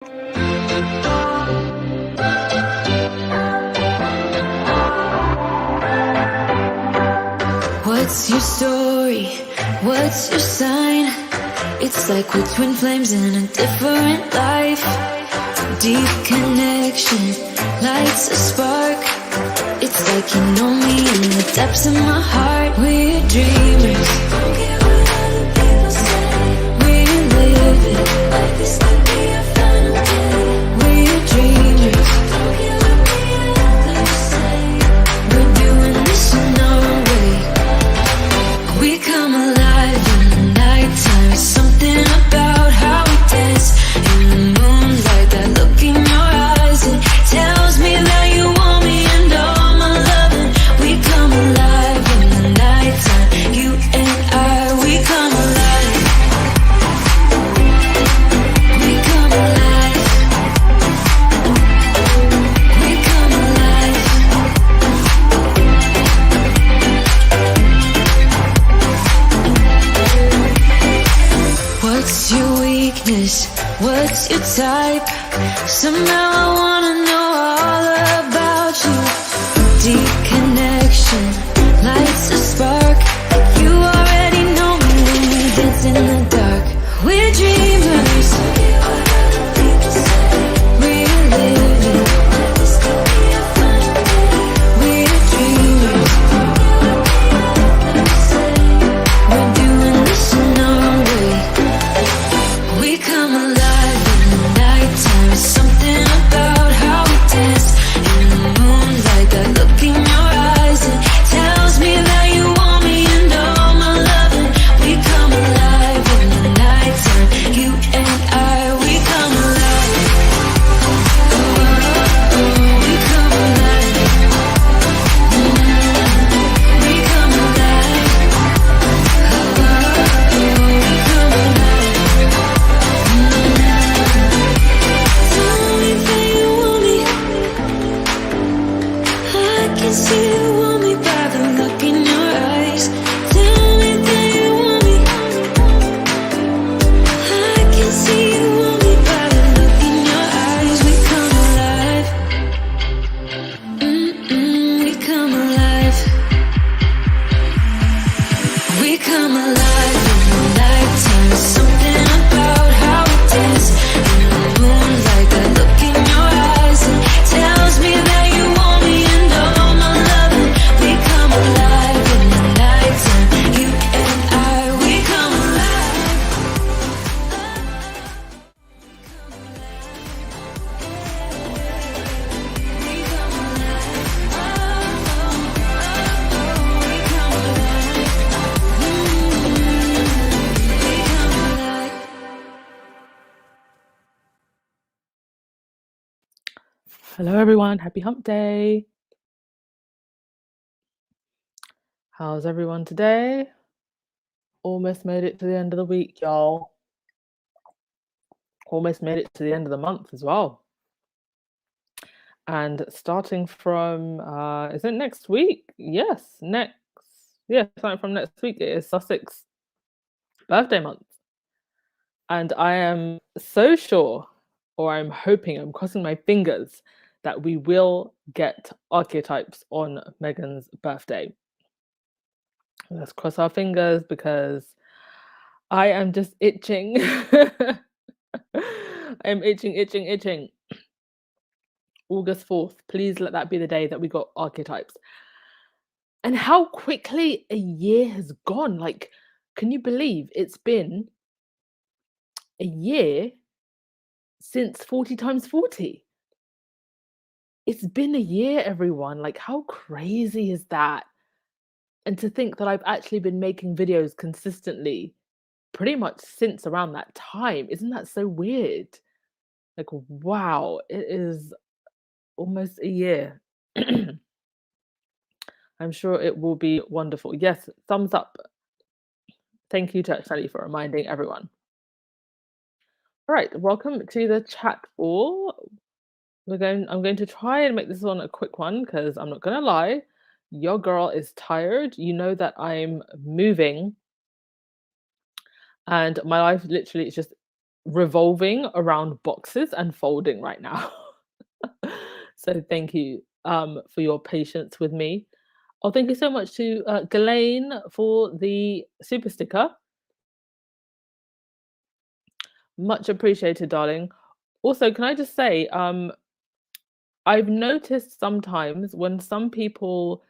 What's your story? What's your sign? It's like we're twin flames in a different life. Deep connection lights a spark. It's like you know me in the depths of my heart. We're dreamers. Don't care what other people say. We're living like this could be a final day. We're dreamers. Don't care what the others say. We're doing this in our way. We come alive in the nighttime. Something about how we dance in the moonlight. That look in your eyes, it tells me that you want me and all my loving. We come alive in the nighttime. You and I, we come alive. We come alive. We come alive. What's your weakness? What's your type? Somehow I wanna know all about you. Deep connection lights a spark. You already know me when we dance in the dark. We're dreamers. We're living. We're dreamers. We're doing this in our way. We come alive in the nighttime. Something about how we dance in the moonlight. That look in your eyes, it tells me that you want me and all my loving. We come alive in the nighttime. You and I, we come alive. We come alive. We come alive. We come alive. Tell me that you want me. I can see you want me by the look in your eyes. Tell me that you want me. I can see you want me by the look in your eyes. We come alive. We come alive. We come alive in the nighttime. Something about how we dance in the moonlight. That look in your eyes, it tells me that you want me and all my loving. We come alive in the nighttime. You and I, we come alive. We come alive. We come alive. Hello everyone, happy hump day. How's everyone today? Almost made it to the end of the week, y'all. Almost made it to the end of the month as well. And starting from, is it next week? Yes, starting from next week, it is Sussex birthday month. And I am so sure, or I'm hoping, I'm crossing my fingers, that we will get archetypes on Megan's birthday. Let's cross our fingers because I am just itching. I'm itching. August 4th, please let that be the day that we got archetypes. And how quickly a year has gone. Like, can you believe it's been a year since 40 times 40? It's been a year, everyone. Like, how crazy is that? And to think that I've actually been making videos consistently pretty much since around that time. Isn't that so weird? Like, wow, it is almost a year. I'm sure it will be wonderful. Yes, thumbs up. Thank you to Sally for reminding everyone. All right, welcome to the chat all. I'm going to try and make this one a quick one because I'm not gonna lie, your girl is tired. You know that I'm moving and my life literally is just revolving around boxes and folding right now. So thank you for your patience with me. Oh, thank you so much to Ghislaine for the super sticker. Much appreciated, darling. Also, can I just say, I've noticed sometimes when some people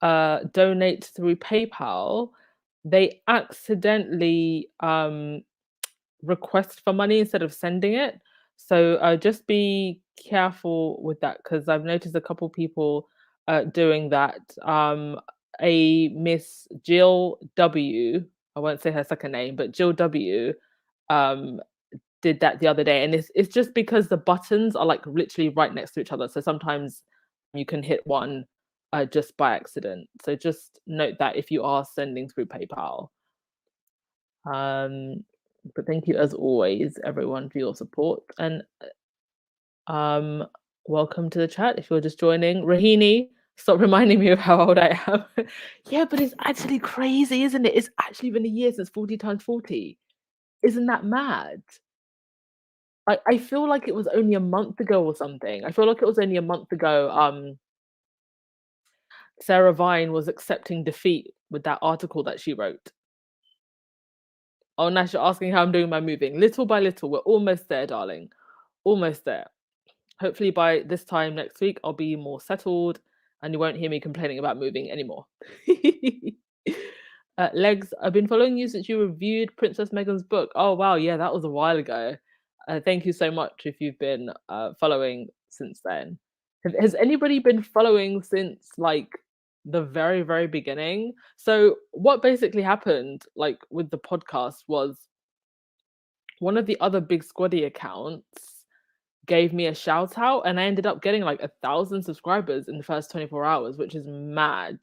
donate through PayPal, they accidentally request for money instead of sending it. So just be careful with that because I've noticed a couple people doing that. A Miss Jill W, I won't say her second name, but Jill W um, did that the other day, and it's just because the buttons are like literally right next to each other. So sometimes you can hit one just by accident. So just note that if you are sending through PayPal. Um, but thank you as always, everyone, for your support. And um, welcome to the chat if you're just joining. Rahini, stop reminding me of how old I am. Yeah, but it's actually crazy, isn't it? It's actually been a year since 40 times 40. Isn't that mad? I feel like it was only a month ago or something. I feel like it was only a month ago. Sarah Vine was accepting defeat with that article that she wrote. Oh, Nash, you're asking how I'm doing my moving. Little by little, we're almost there, darling. Almost there. Hopefully by this time next week, I'll be more settled and you won't hear me complaining about moving anymore. Legs, I've been following you since you reviewed Princess Meghan's book. Oh, wow. Yeah, that was a while ago. Thank you so much if you've been following since then. Has anybody been following since like the very, very beginning? So, what basically happened, like with the podcast, was one of the other big squaddy accounts gave me a shout out, and I ended up getting like 1,000 subscribers in the first 24 hours, which is mad.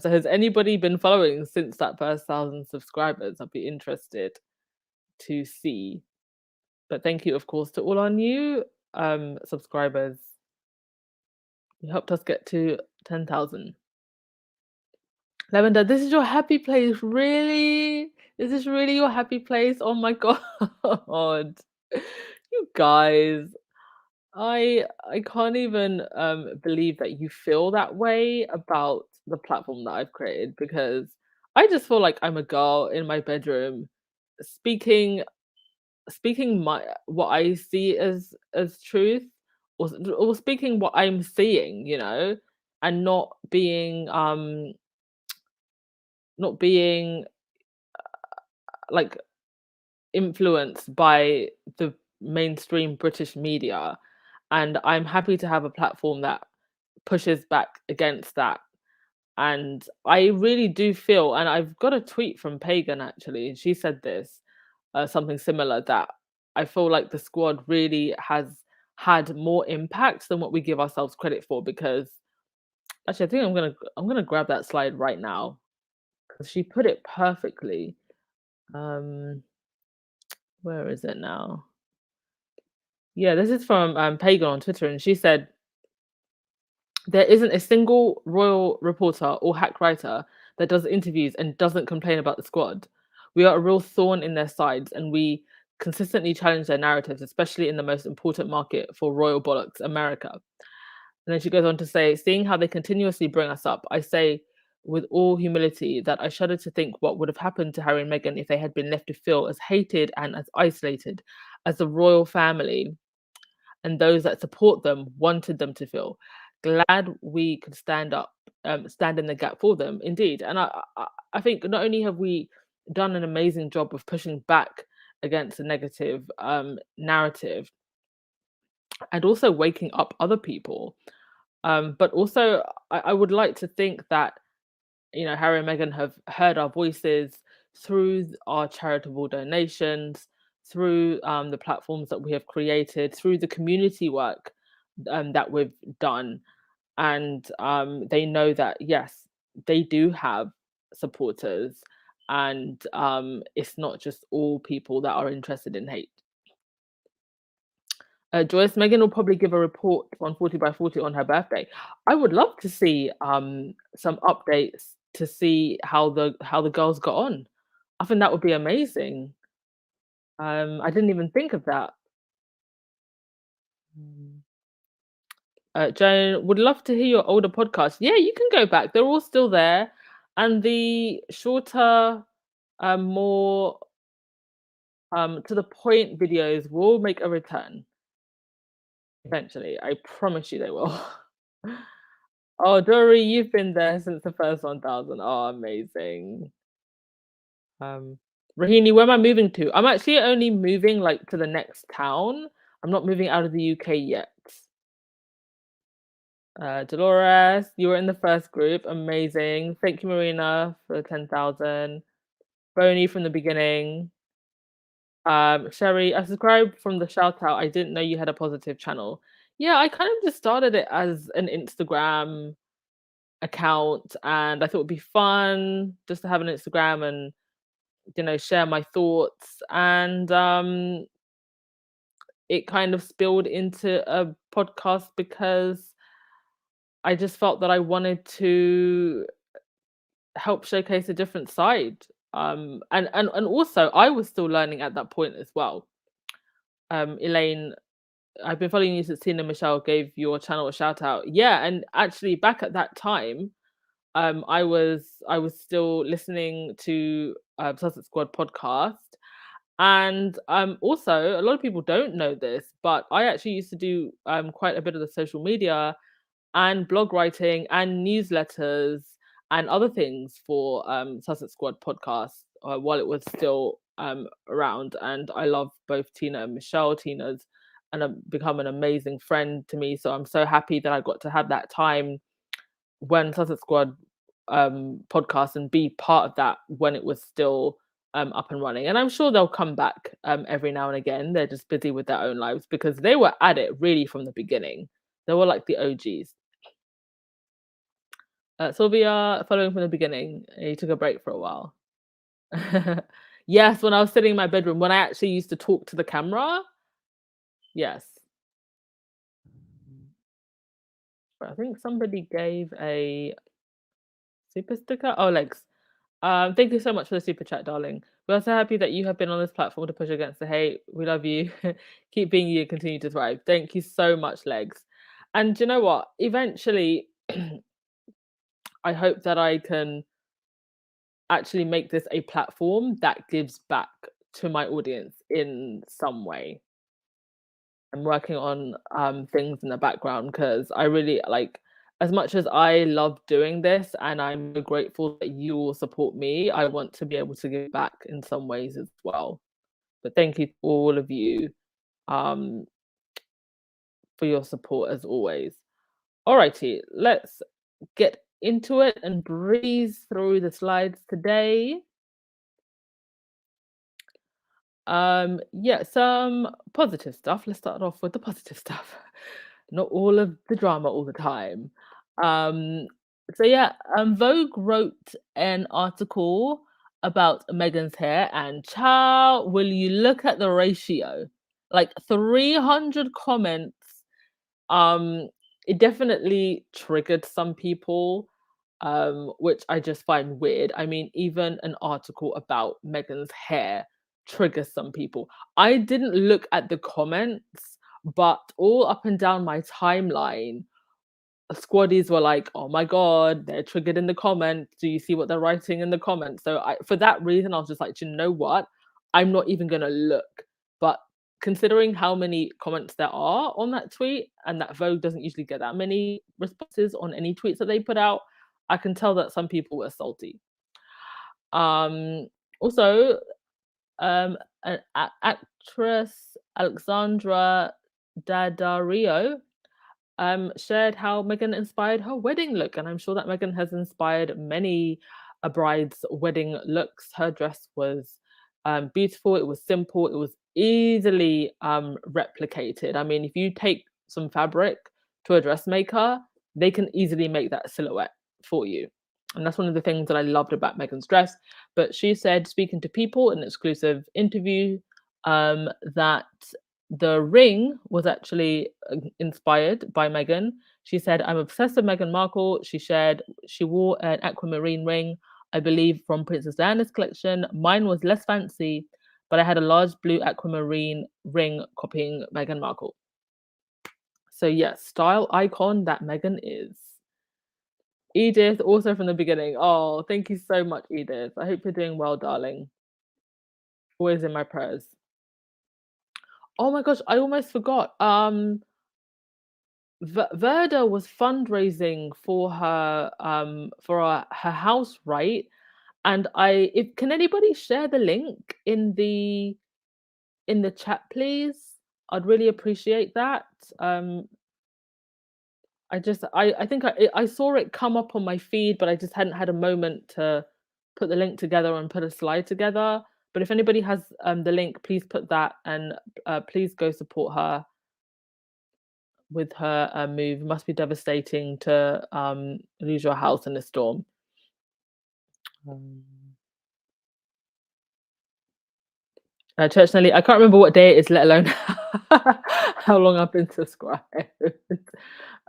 So has anybody been following since that first 1,000 subscribers? I'd be interested to see. But thank you, of course, to all our new subscribers. You helped us get to 10,000. Lavender, this is your happy place, really? Is this really your happy place? Oh my god, you guys! I can't even believe that you feel that way about the platform that I've created because I just feel like I'm a girl in my bedroom speaking my what I see as truth or speaking what I'm seeing, and not being like influenced by the mainstream British media. And I'm happy to have a platform that pushes back against that. And I really do feel, and I've got a tweet from Pagan actually, and she said this, something similar, that I feel like the squad really has had more impact than what we give ourselves credit for. Because actually, I think I'm gonna grab that slide right now because she put it perfectly. Um, where is it now? Yeah, this is from Pagan on Twitter, and she said, there isn't a single royal reporter or hack writer that does interviews and doesn't complain about the squad. We are a real thorn in their sides, and we consistently challenge their narratives, especially in the most important market for royal bollocks, America. And then she goes on to say, seeing how they continuously bring us up, I say with all humility that I shudder to think what would have happened to Harry and Meghan if they had been left to feel as hated and as isolated as the royal family and those that support them wanted them to feel. Glad we could stand in the gap for them, indeed. And I think not only have we done an amazing job of pushing back against the negative narrative and also waking up other people, but also I would like to think that Harry and Meghan have heard our voices through our charitable donations, through the platforms that we have created, through the community work that we've done. And they know that, yes, they do have supporters. And it's not just all people that are interested in hate. Joyce, Megan will probably give a report on 40 by 40 on her birthday. I would love to see some updates to see how the girls got on. I think that would be amazing. I didn't even think of that. Mm. Joan, would love to hear your older podcasts. Yeah, you can go back. They're all still there. And the shorter, more to the point videos will make a return eventually. I promise you they will. Oh, Dory, you've been there since the first 1000. Oh, amazing. Um, Rahini, where am I moving to? I'm actually only moving like to the next town. I'm not moving out of the UK yet. Dolores, you were in the first group. Amazing. Thank you, Marina, for the 10,000. Boney from the beginning. Sherry, I subscribed from the shout out. I didn't know you had a positive channel. Yeah, I kind of just started it as an Instagram account and I thought it'd be fun just to have an Instagram and share my thoughts and it kind of spilled into a podcast because I just felt that I wanted to help showcase a different side. And also I was still learning at that point as well. Elaine, I've been following you since Tina Michelle gave your channel a shout out. Yeah, and actually back at that time, I was still listening to Sussex Squad podcast, and also a lot of people don't know this, but I actually used to do quite a bit of the social media and blog writing and newsletters and other things for Sussex Squad podcast while it was still around. And I love both Tina and Michelle. Tina's become an amazing friend to me, so I'm so happy that I got to have that time when Sussex Squad podcast and be part of that when it was still up and running. And I'm sure they'll come back every now and again. They're just busy with their own lives because they were at it really from the beginning. They were like the OGs. Sylvia, following from the beginning, he took a break for a while. Yes, when I was sitting in my bedroom, when I actually used to talk to the camera. Yes. I think somebody gave a super sticker. Oh, Legs. Thank you so much for the super chat, darling. We're so happy that you have been on this platform to push against the hate. We love you. Keep being you and continue to thrive. Thank you so much, Legs. And you know what? Eventually, I hope that I can actually make this a platform that gives back to my audience in some way. I'm working on things in the background because I really like, as much as I love doing this and I'm so grateful that you all support me, I want to be able to give back in some ways as well. But thank you to all of you um, for your support as always. Alrighty, let's get into it and breeze through the slides today. Yeah, some positive stuff. Let's start off with the positive stuff. Not all of the drama all the time. Um, so yeah, Vogue wrote an article about Meghan's hair, and child, will you look at the ratio? Like 300 comments. Um, it definitely triggered some people, which I just find weird. I mean, even an article about Meghan's hair triggers some people. I didn't look at the comments, but all up and down my timeline, squaddies were like, "Oh my god, they're triggered in the comments. Do you see what they're writing in the comments?" So for that reason, I was just like, "Do you know what? I'm not even gonna look." But considering how many comments there are on that tweet, and that Vogue doesn't usually get that many responses on any tweets that they put out, I can tell that some people were salty. Also, actress Alexandra Daddario shared how Meghan inspired her wedding look, and I'm sure that Meghan has inspired many a bride's wedding looks. Her dress was beautiful. It was simple. It was easily replicated. I mean, if you take some fabric to a dressmaker, they can easily make that silhouette for you. And that's one of the things that I loved about Meghan's dress. But she said, speaking to People in an exclusive interview, that the ring was actually inspired by Meghan. She said, "I'm obsessed with Meghan Markle." She shared she wore an aquamarine ring, I believe, from Princess Diana's collection. Mine was less fancy, but I had a large blue aquamarine ring copying Meghan Markle. So yes, style icon that Meghan is. Edith, also from the beginning. Oh, thank you so much, Edith. I hope you're doing well, darling. Always in my prayers. Oh my gosh, I almost forgot. Verda was fundraising for her house, right? And I if can anybody share the link in the chat, please? I'd really appreciate that. Um, I think I saw it come up on my feed, but I just hadn't had a moment to put the link together and put a slide together. But if anybody has the link, please put that and please go support her with her move. It must be devastating to lose your house in a storm. Um, Church Nelly, I can't remember what day it is, let alone how long I've been subscribed.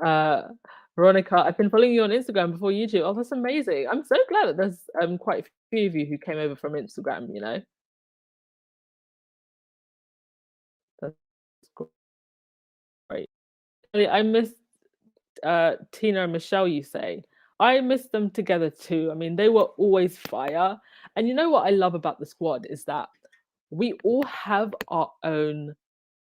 Uh, Veronica, I've been following you on Instagram before YouTube. Oh, that's amazing. I'm so glad that there's quite a few of you who came over from Instagram, you know. That's great. I miss Tina and Michelle, you say. I miss them together too. I mean, they were always fire. And you know what I love about the squad is that we all have our own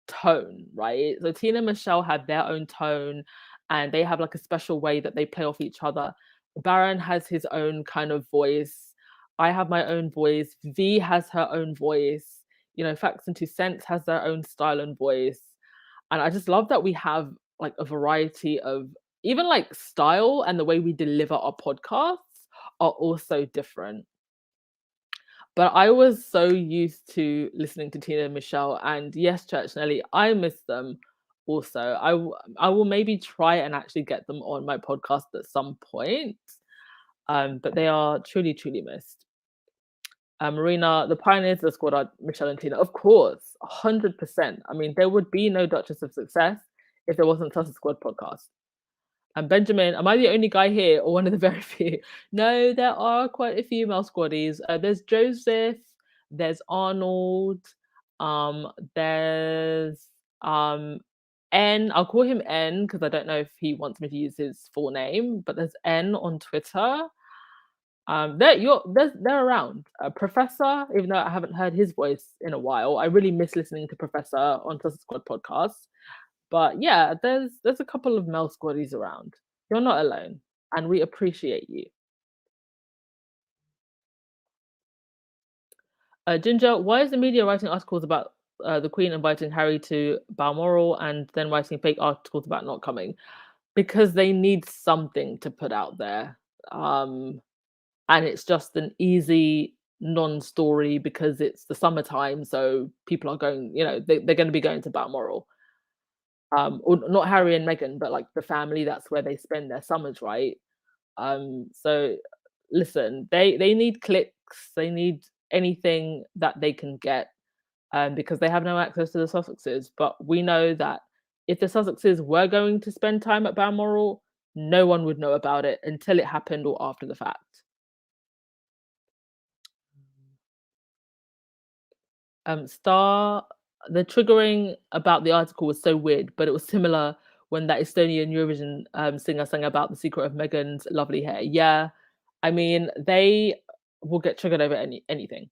tone, right? So Tina and Michelle have their own tone and they have like a special way that they play off each other. Baron has his own kind of voice. I have my own voice. V has her own voice. You know, Facts and Two Cents has their own style and voice. And I just love that we have like a variety of even like style and the way we deliver our podcasts are also different. But I was so used to listening to Tina and Michelle, and yes, Church Nelly, I miss them also. I will maybe try and actually get them on my podcast at some point. But they are truly, truly missed. Marina, the pioneers of the squad are Michelle and Tina, of course, 100%. I mean, there would be no Duchess of Success if there wasn't such a squad podcast. And Benjamin, am I the only guy here or one of the very few? No, there are quite a few male squaddies. There's Joseph, there's Arnold, there's N. I'll call him N because I don't know if he wants me to use his full name, but there's N on Twitter. They're around. Professor, even though I haven't heard his voice in a while, I really miss listening to Professor on Tussle Squad podcast. But yeah, there's a couple of male squaddies around. You're not alone, and we appreciate you. Ginger, why is the media writing articles about the Queen inviting Harry to Balmoral and then writing fake articles about not coming? Because they need something to put out there. And it's just an easy non-story because it's the summertime, so people are going, you know, they're going to be going to Balmoral. Or not Harry and Meghan, but like the family, that's where they spend their summers, right? So listen, they need clicks, they need anything that they can get, because they have no access to the Sussexes. But we know that if the Sussexes were going to spend time at Balmoral, no one would know about it until it happened or after the fact. Star, the triggering about the article was so weird, but it was similar when that Estonian Eurovision singer sang about the secret of Megan's lovely hair. Yeah, I mean, they will get triggered over anything.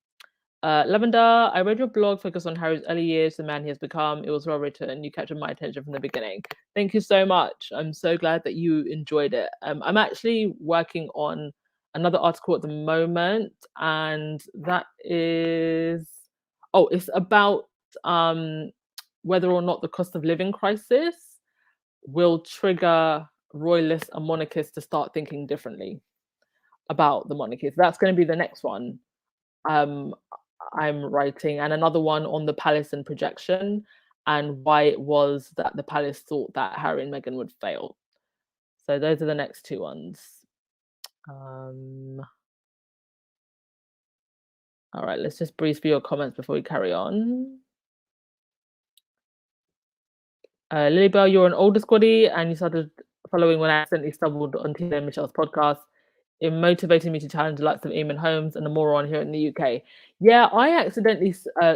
Lavender, I read your blog focused on Harry's early years, the man he has become. It was well written. You captured my attention from the beginning. Thank you so much. I'm so glad that you enjoyed it. I'm actually working on another article at the moment, and that is it's about whether or not the cost of living crisis will trigger royalists and monarchists to start thinking differently about the monarchy. So that's going to be the next one. Um, I'm writing, and another one on the palace and projection and why it was that the palace thought that Harry and Meghan would fail. So those are the next two ones. All right, let's just breeze through your comments before we carry on. Lilybell, you're an older squaddy and you started following when I accidentally stumbled on Tina and Michelle's podcast. It motivated me to challenge the likes of Eamon Holmes and the moron here in the UK. Yeah, I accidentally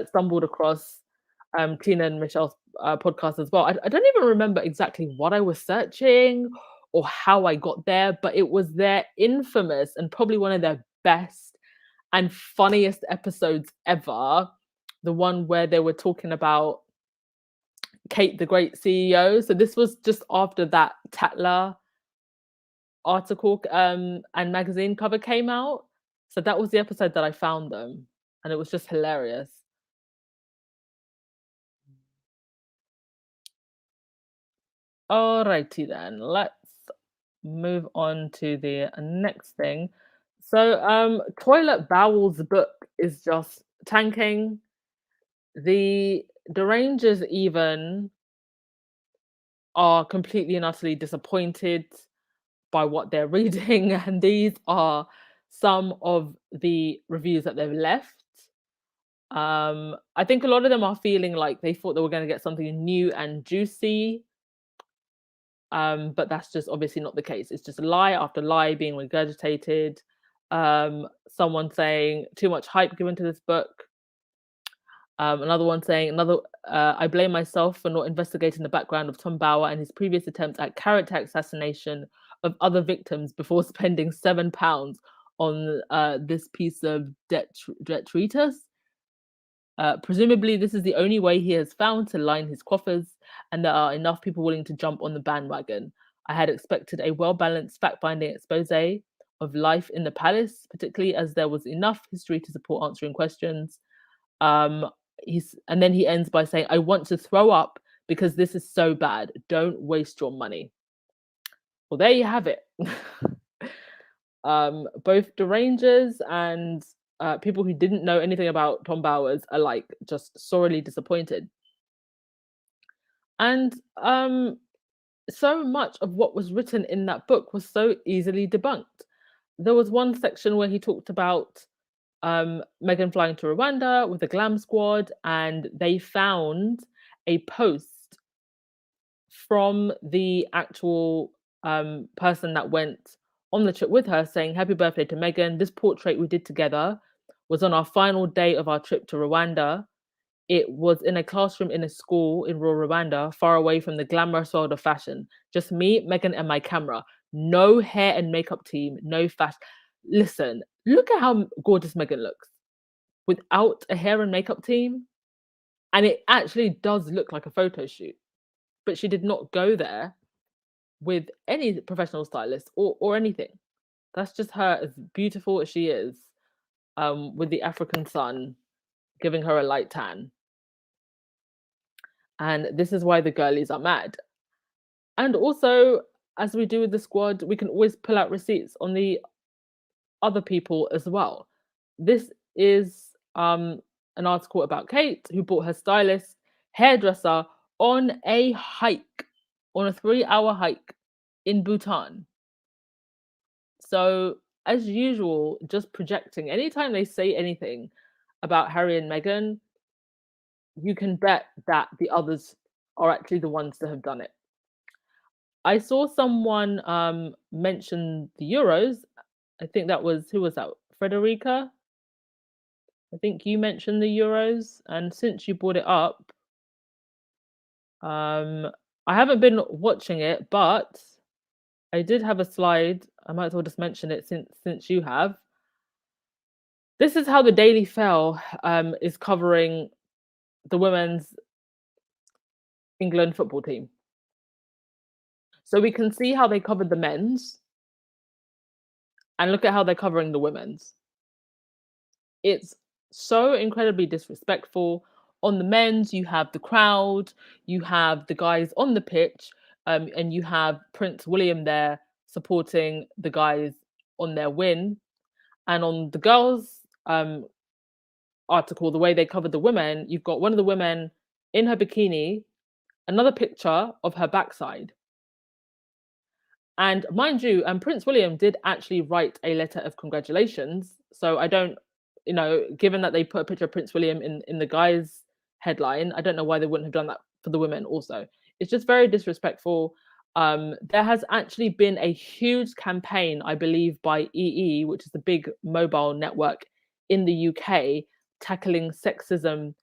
stumbled across Tina and Michelle's podcast as well. I don't even remember exactly what I was searching or how I got there, but it was their infamous and probably one of their best and funniest episodes ever. The one where they were talking about Kate, the great CEO. So this was just after that Tatler article and magazine cover came out. So that was the episode that I found them, and it was just hilarious. Alrighty then, let's move on to the next thing. So Toilet Bowel's book is just tanking. The Rangers even are completely and utterly disappointed by what they're reading, and these are some of the reviews that they've left. I think a lot of them are feeling like they thought they were going to get something new and juicy, but that's just obviously not the case. It's just lie after lie being regurgitated. Someone saying too much hype given to this book. Another one saying, I blame myself for not investigating the background of Tom Bauer and his previous attempts at character assassination of other victims before spending £7 on this piece of detritus. Presumably, this is the only way he has found to line his coffers, and there are enough people willing to jump on the bandwagon. I had expected a well balanced, fact finding expose of life in the palace, particularly as there was enough history to support answering questions. Um, and then he ends by saying, I want to throw up because this is so bad. Don't waste your money. Well, there you have it. Both the Rangers and people who didn't know anything about Tom Bowers are like just sorely disappointed. And so much of what was written in that book was so easily debunked. There was one section where he talked about Meghan flying to Rwanda with the Glam Squad, and they found a post from the actual person that went on the trip with her saying, Happy birthday to Meghan. This portrait we did together was on our final day of our trip to Rwanda. It was in a classroom in a school in rural Rwanda, far away from the glamorous world of fashion. Just me, Meghan, and my camera. No hair and makeup team, no fashion. Listen, look at how gorgeous Meghan looks without a hair and makeup team. And it actually does look like a photo shoot. But she did not go there with any professional stylist or anything. That's just her, as beautiful as she is, with the African sun giving her a light tan. And this is why the girlies are mad. And also, as we do with the squad, we can always pull out receipts on the other people as well. This is an article about Kate, who bought her stylist, hairdresser on a hike, on a 3-hour hike in Bhutan. So, as usual, just projecting. Anytime they say anything about Harry and Meghan, you can bet that the others are actually the ones that have done it. I saw someone mention the Euros. I think that was, who was that? Frederica? I think you mentioned the Euros. And since you brought it up, I haven't been watching it, but I did have a slide. I might as well just mention it since you have. This is how the Daily Fell is covering the women's England football team. So we can see how they covered the men's, and look at how they're covering the women's. It's so incredibly disrespectful. On the men's, you have the crowd, you have the guys on the pitch, and you have Prince William there supporting the guys on their win. And on the girls' article, the way they covered the women, you've got one of the women in her bikini, another picture of her backside. And mind you, Prince William did actually write a letter of congratulations. So I don't, given that they put a picture of Prince William in the guys' headline, I don't know why they wouldn't have done that for the women also. It's just very disrespectful. There has actually been a huge campaign, I believe, by EE, which is the big mobile network in the UK, tackling sexism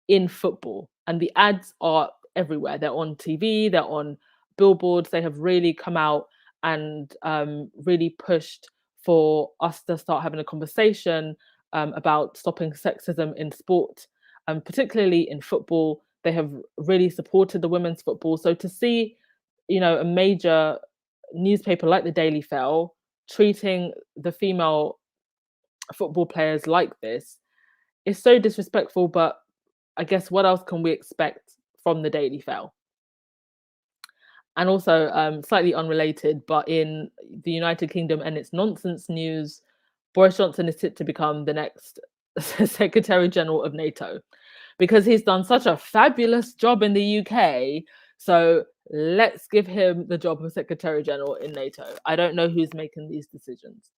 in football. And the ads are everywhere. They're on TV, they're on billboards. They have really come out and really pushed for us to start having a conversation about stopping sexism in sport, particularly in football. They have really supported the women's football. So to see, a major newspaper like the Daily Mail treating the female football players like this is so disrespectful. But I guess what else can we expect from the Daily Mail? And also, slightly unrelated, but in the United Kingdom and its nonsense news, Boris Johnson is set to become the next Secretary General of NATO because he's done such a fabulous job in the UK. So let's give him the job of Secretary General in NATO. I don't know who's making these decisions.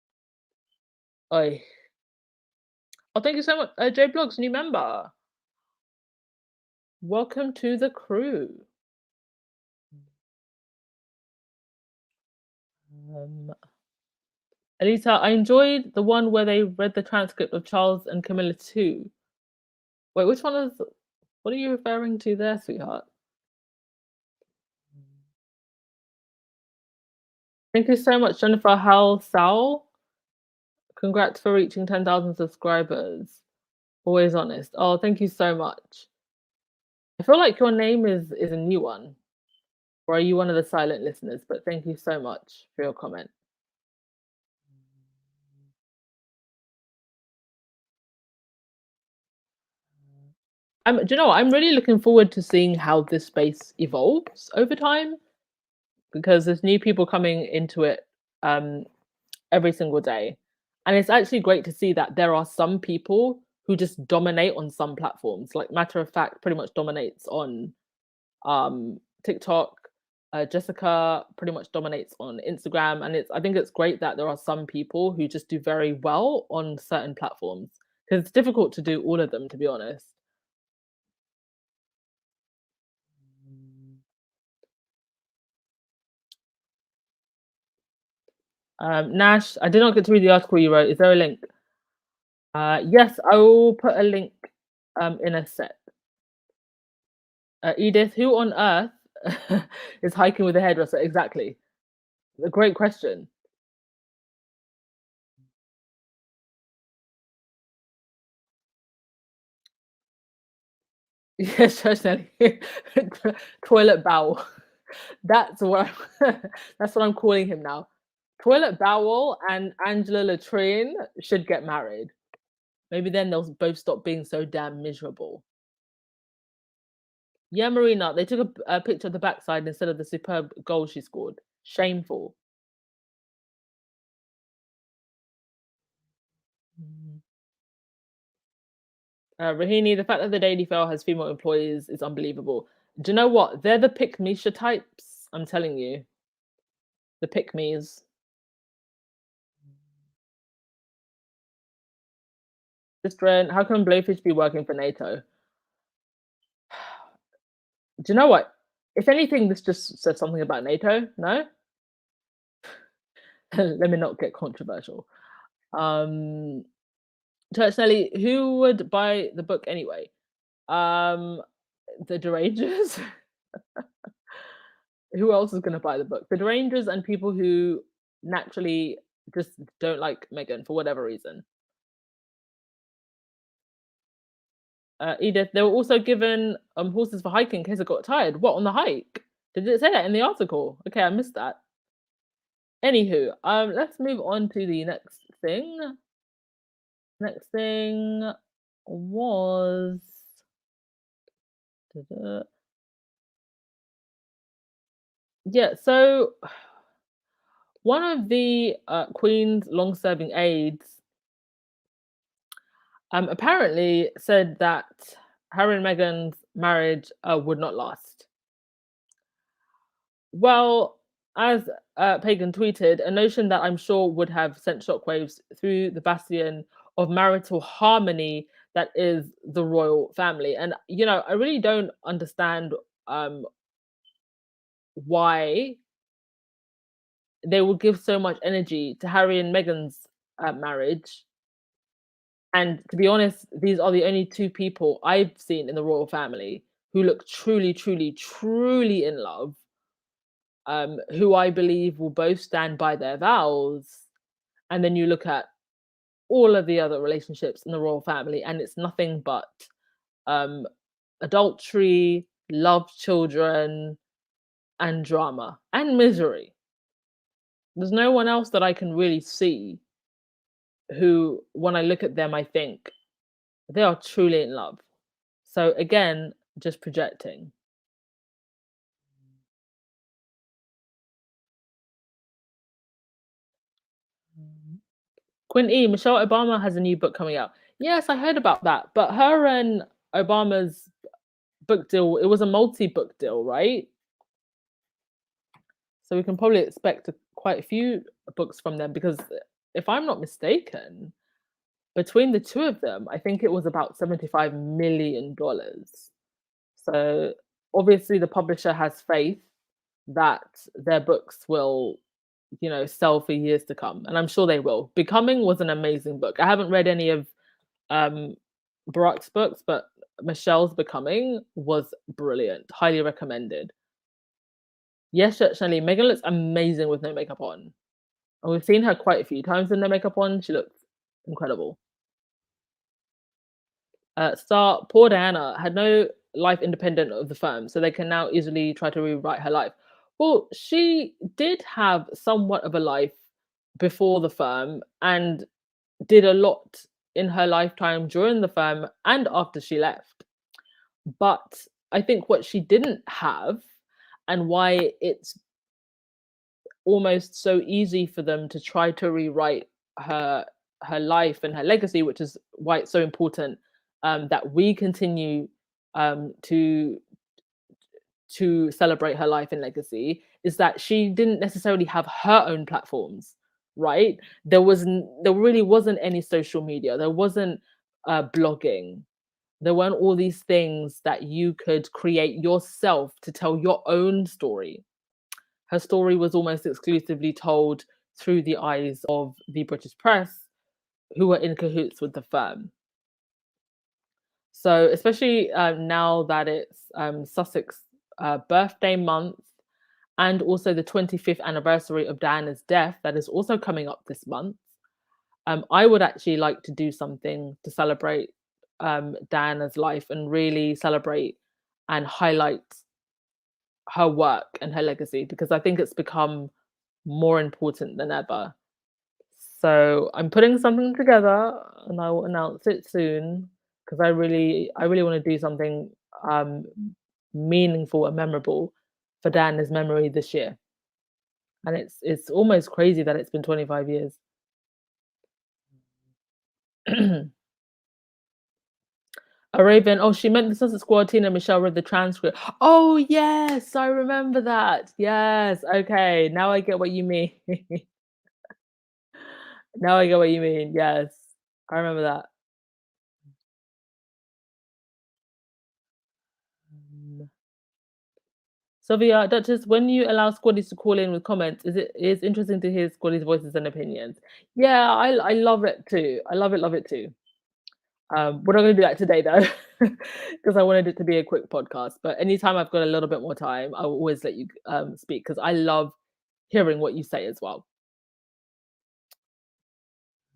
Oi. Oh, thank you so much, Joe Blogs, new member. Welcome to the crew. Um, Elisa, I enjoyed the one where they read the transcript of Charles and Camilla too. Wait, which one is? What are you referring to there, sweetheart? Thank you so much, Jennifer Hal Sal. Congrats for reaching 10,000 subscribers. Always honest. Oh, thank you so much. I feel like your name is a new one. Or are you one of the silent listeners? But thank you so much for your comment. Do you know what? I'm really looking forward to seeing how this space evolves over time because there's new people coming into it um, every single day. And it's actually great to see that there are some people who just dominate on some platforms. Like matter of fact, pretty much dominates on TikTok. Jessica pretty much dominates on Instagram, and I think it's great that there are some people who just do very well on certain platforms because it's difficult to do all of them, to be honest. Nash, I did not get to read the article you wrote. Is there a link? Yes, I will put a link in a set. Edith, who on earth is hiking with a hairdresser? Exactly. A great question. Yes, certainly. Toilet Bowel. That's what that's what I'm calling him now. Toilet Bowel and Angela Latrine should get married. Maybe then they'll both stop being so damn miserable. Yeah, Marina, they took a picture of the backside instead of the superb goal she scored. Shameful. Mm. Rahini, the fact that the Daily Mail has female employees is unbelievable. Do you know what? They're the pick Misha types. I'm telling you, the pick me's. Just Ren, how can Blowfish be working for NATO? Do you know what? If anything, this just says something about NATO. No, let me not get controversial. Um, Personally, who would buy the book anyway? Um, the Derangers. Who else is going to buy the book? The Derangers and people who naturally just don't like Megan for whatever reason. Edith, they were also given horses for hiking in case I got tired. What on the hike? Did it say that in the article? Okay, I missed that. Anywho, let's move on to the next thing. Next thing was yeah. So one of the Queen's long-serving aides apparently said that Harry and Meghan's marriage would not last. Well, as Pagan tweeted, a notion that I'm sure would have sent shockwaves through the bastion of marital harmony that is the royal family. And, I really don't understand why. they will give so much energy to Harry and Meghan's marriage. And to be honest, these are the only two people I've seen in the royal family who look truly, truly, truly in love, who I believe will both stand by their vows. And then you look at all of the other relationships in the royal family, and it's nothing but um, adultery, love children, and drama and misery. There's no one else that I can really see who, when I look at them, I think they are truly in love. So again, just projecting. Queen E, Michelle Obama has a new book coming out. Yes, I heard about that. But her and Obama's book deal, it was a multi-book deal, right? So we can probably expect quite a few books from them because if I'm not mistaken, between the two of them, I think it was about $75 million. So obviously the publisher has faith that their books will, sell for years to come. And I'm sure they will. Becoming was an amazing book. I haven't read any of um Barack's books, but Michelle's Becoming was brilliant. Highly recommended. Yes, certainly. Megan looks amazing with no makeup on. And we've seen her quite a few times with no makeup on. She looks incredible. Star poor Diana had no life independent of the firm, so they can now easily try to rewrite her life. Well, she did have somewhat of a life before the firm and did a lot in her lifetime during the firm and after she left. But I think what she didn't have and why it's almost so easy for them to try to rewrite her life and her legacy, which is why it's so important that we continue to celebrate her life and legacy, is that she didn't necessarily have her own platforms, right? There really wasn't any social media. There wasn't blogging. There weren't all these things that you could create yourself to tell your own story. Her story was almost exclusively told through the eyes of the British press, who were in cahoots with the firm. So, especially now that it's Sussex birthday month and also the 25th anniversary of Diana's death, that is also coming up this month, I would actually like to do something to celebrate Diana's life and really celebrate and highlight her work and her legacy because I think it's become more important than ever. So I'm putting something together and I will announce it soon because I really want to do something um meaningful and memorable for Diana's memory this year. And it's almost crazy that it's been 25 years. A Raven, oh, she meant the Sussex Squad. Tina Michelle read the transcript. Oh, yes, I remember that. Yes, okay. Now I get what you mean. Now I get what you mean. Yes, I remember that. Mm. Sylvia, Duchess, when you allow squaddies to call in with comments, it's interesting to hear squaddies' voices and opinions. Yeah, I love it too. I love it too. We're not going to do that today though, because I wanted it to be a quick podcast. But anytime I've got a little bit more time, I will always let you speak because I love hearing what you say as well.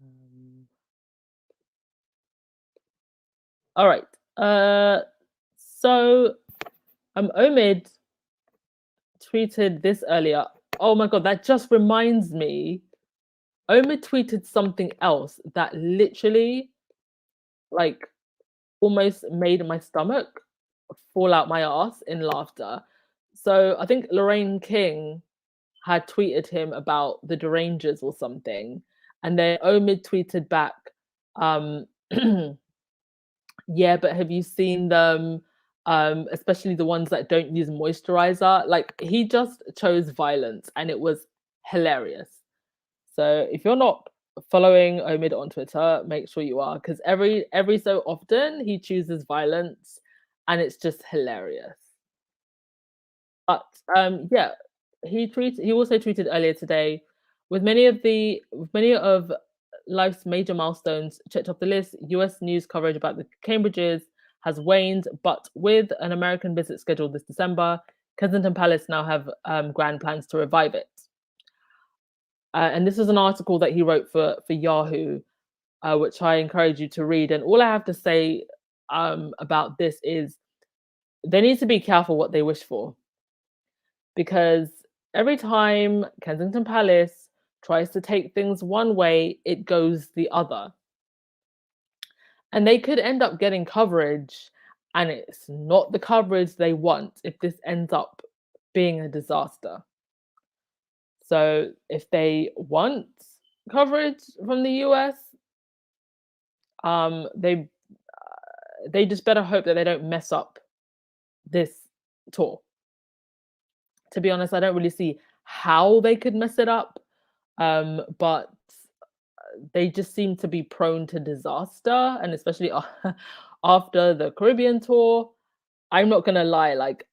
Um, all right. So Omid tweeted this earlier. Oh my god, that just reminds me. Omid tweeted something else that literally, like, almost made my stomach fall out my ass in laughter. So I think Lorraine King had tweeted him about the Derangers or something, and then Omid tweeted back, um, "Yeah, but have you seen them? Especially the ones that don't use moisturizer." Like he just chose violence, and it was hilarious. So if you're not following Omid on Twitter, make sure you are because every so often he chooses violence, and it's just hilarious. But yeah, He also tweeted earlier today, with many of life's major milestones checked off the list, US news coverage about the Cambridges has waned, but with an American visit scheduled this December, Kensington Palace now have grand plans to revive it. And this is an article that he wrote for Yahoo, which I encourage you to read. And all I have to say about this is they need to be careful what they wish for, because every time Kensington Palace tries to take things one way, it goes the other. And they could end up getting coverage, and it's not the coverage they want if this ends up being a disaster. So if they want coverage from the US, um, they they just better hope that they don't mess up this tour. To be honest, I don't really see how they could mess it up, but they just seem to be prone to disaster, and especially after the Caribbean tour. I'm not gonna lie, like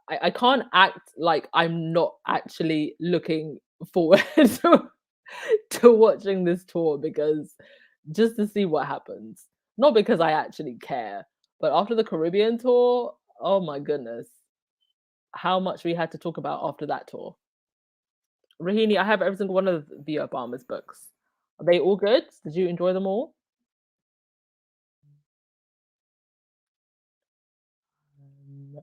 I can't act like I'm not actually looking forward to watching this tour, because just to see what happens. Not because I actually care, but after the Caribbean tour, oh my goodness, how much we had to talk about after that tour. Rahini, I have every single one of the Obama's books. Are they all good? Did you enjoy them all? Um,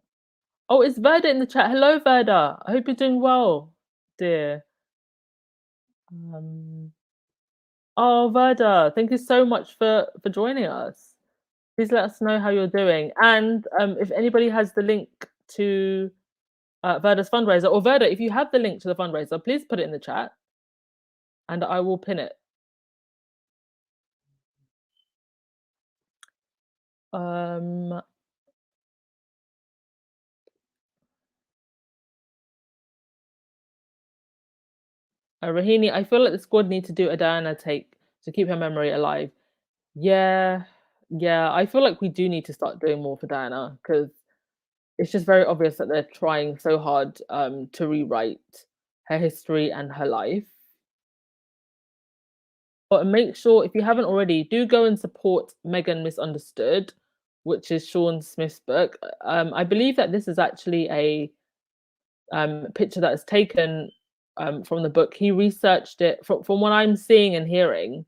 Oh, it's Verda in the chat. Hello, Verda. I hope you're doing well, dear. Um, oh, Verda, thank you so much for joining us. Please let us know how you're doing, and if anybody has the link to Verda's fundraiser, or Verda, if you have the link to the fundraiser, please put it in the chat, and I will pin it. Um, Rahini, I feel like the squad need to do a Diana take to keep her memory alive. Yeah, yeah, I feel like we do need to start doing more for Diana, because it's just very obvious that they're trying so hard to rewrite her history and her life. But make sure, if you haven't already, do go and support Megan Misunderstood, which is Sean Smith's book. I believe that this is actually a picture that is taken from the book. He researched it from what I'm seeing and hearing.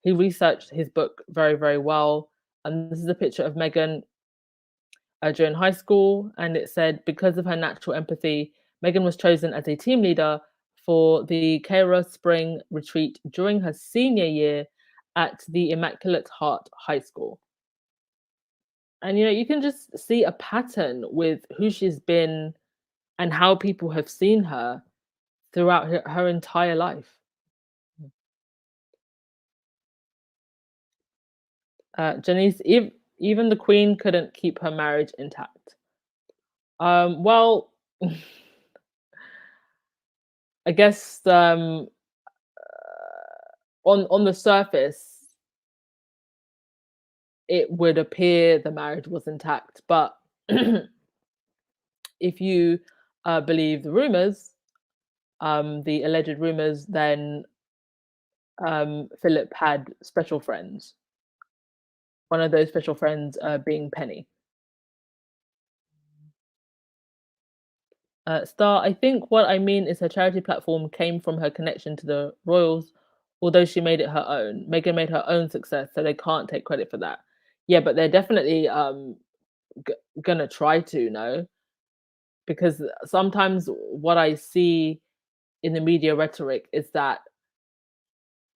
He researched his book very, very well. And this is a picture of Megan during high school, and it said, because of her natural empathy, Megan was chosen as a team leader for the Cairo Spring Retreat during her senior year at the Immaculate Heart High School. And you can just see a pattern with who she's been and how people have seen her throughout her entire life. Janice, even the Queen couldn't keep her marriage intact. Well, I guess on the surface, it would appear the marriage was intact, but if you believe the rumors, the alleged rumors, then Philip had special friends. One of those special friends being Penny. Star, I think what I mean is her charity platform came from her connection to the royals, although she made it her own. Meghan made her own success, so they can't take credit for that. Yeah, but they're definitely gonna try to, no, because sometimes what I see in the media rhetoric is that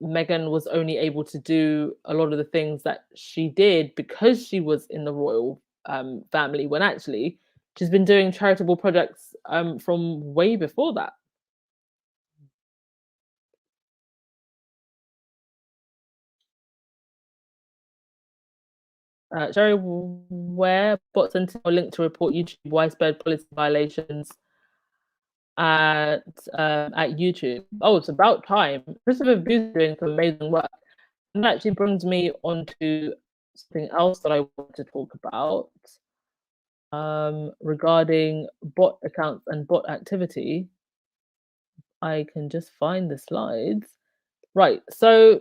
Meghan was only able to do a lot of the things that she did because she was in the royal family, when actually she's been doing charitable projects from way before that. Jerry Ware bot sent a link to report YouTube widespread policy violations at YouTube. Oh, it's about time. Christopher Vu's doing some amazing work. And that actually brings me on to something else that I want to talk about regarding bot accounts and bot activity. I can just find the slides. Right. So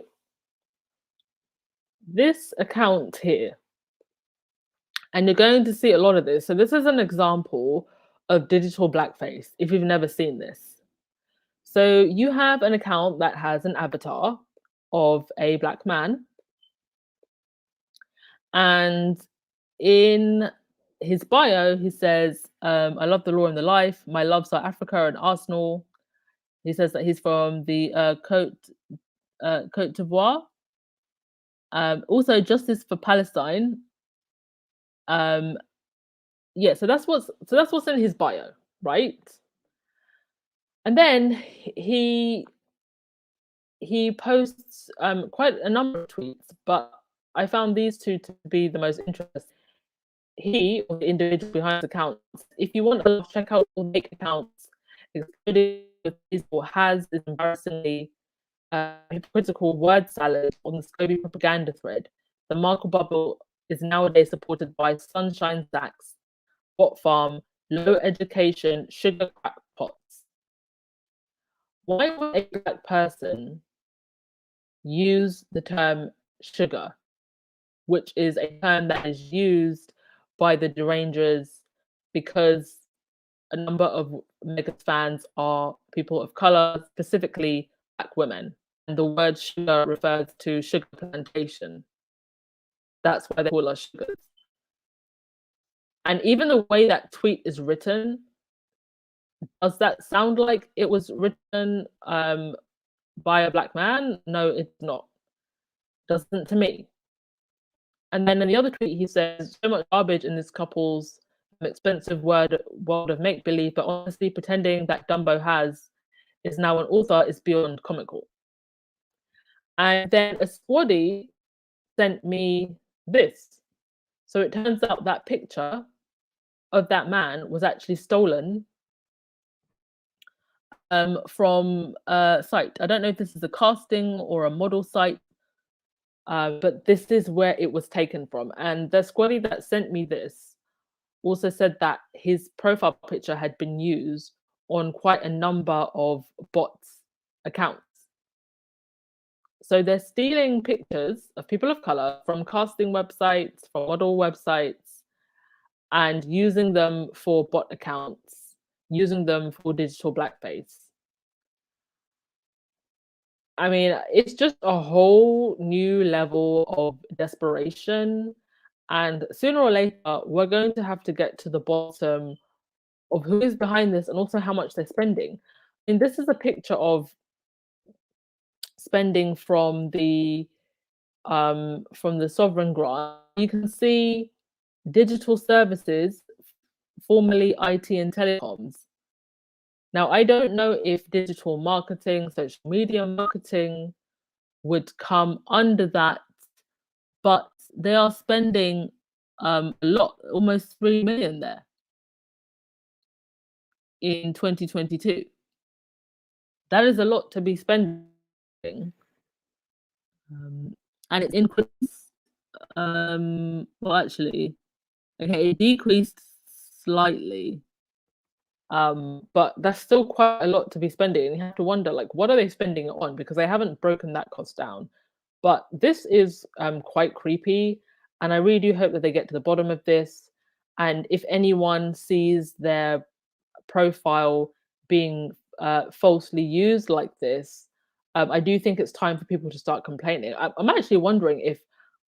this account here, and you're going to see a lot of this. So this is an example of digital blackface if you've never seen this. So you have an account that has an avatar of a black man, and in his bio, he says, I love the law and the life. My loves are Africa and Arsenal. He says that he's from the Côte d'Ivoire. Also, justice for Palestine. Um, yeah, so that's what's in his bio, right? And then he posts quite a number of tweets, but I found these two to be the most interesting. He, or the individual behind the accounts, if you want to check out all the fake accounts, including or has this embarrassingly hypocritical word salad on the Scobie propaganda thread. The Markle bubble is nowadays supported by Sunshine Sacks, Bot Farm, low education, sugar crackpots. Why would a black person use the term sugar, which is a term that is used by the derangers because a number of Megan's fans are people of color, specifically black women. And the word sugar refers to sugar plantation. That's why they call us sugars. And even the way that tweet is written, does that sound like it was written by a black man? No, it's not. Doesn't to me. And then in the other tweet, he says, so much garbage in this couple's expensive world of make believe, but honestly, pretending that Dumbo is now an author is beyond comical. And then a squaddy sent me this. So it turns out that picture of that man was actually stolen from a site. I don't know if this is a casting or a model site, but this is where it was taken from. And the squaddy that sent me this also said that his profile picture had been used on quite a number of bots accounts. So they're stealing pictures of people of color from casting websites, from model websites, and using them for bot accounts, using them for digital blackface. I mean, it's just a whole new level of desperation. And sooner or later, we're going to have to get to the bottom of who is behind this and also how much they're spending. I mean, this is a picture of spending from the sovereign grant. You can see digital services, formerly IT and telecoms. Now, I don't know if digital marketing, social media marketing would come under that, but they are spending a lot, almost 3 million there in 2022. That is a lot to be spending. And it increased, well, actually, okay, it decreased slightly, but that's still quite a lot to be spending. And you have to wonder, like, what are they spending it on? Because they haven't broken that cost down. But this is quite creepy, and I really do hope that they get to the bottom of this. And if anyone sees their profile being falsely used like this, I do think it's time for people to start complaining. I'm actually wondering if